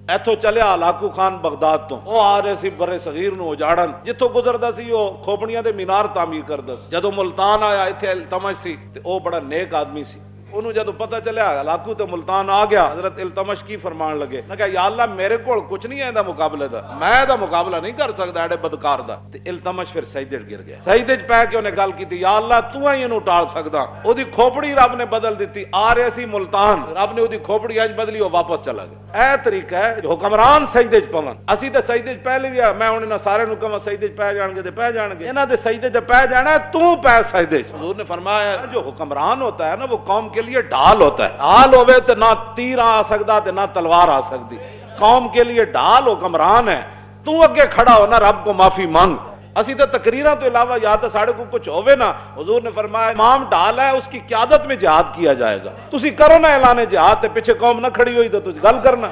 इथों चलिया लाकू खान बगदाद तो वो आ रहे सी बरे सगीर नूं उजाड़न जिथों गुजरदा सी वो खोपड़ियां दे मीनार तामीर करदा सी। जदों मुल्तान आया इत्थे इल्तमश सी ते वो बड़ा नेक आदमी सी। उन्होंने जदों पता चलिया लाकू तो मुल्तान आ गया, हजरत इल्तमश की फरमान लगे, मैं कहा या अल्लाह मेरे कोल कुछ नहीं है इहदा मुकाबले दा, मैं इहदा मुकाबला नहीं कर सकदा एडे बदकार दा। ते इल्तमश फिर सजदे गिर गया। सजदे च पै के उन्हें गल की, या अल्लाह तू ही इहनूं टाल सकदा। ओदी खोपड़ी रब ने बदल दी, आ रहे सी मुल्तान, रब ने ओदी खोपड़ी अज बदली, वो वापस चला गया। ए तरीका है हुक्मरान सजदे च पवन। असीं ते सजदे च पहले भी मैं हुण इन्हां सारिआं नूं कहां सजदे च पै जाणगे ते पै जाणगे, इन्हां दे सजदे च पै जाना, तू पै सजदे च। हुजूर ने फरमाया जो हुक्मरान होता है ना वो कौम के लिए ढाल होता है। ढाल होवे तो ना तीर आ सकता ते ना तलवार आ सकती। कौम के लिए ढाल हुक्मरान है। तू अगे खड़ा हो ना, रब को माफी मांग। असी तो तकरीरां तो इलावा या तो साढ़े को कुछ होवे ना। हुजूर ने फरमाया इमाम ढाल है, उसकी क़यादत में जिहाद किया जाएगा। तुसी करो ना ऐलान जिहाद, ते पीछे कौम ना खड़ी हुई तो तुझ गल करना।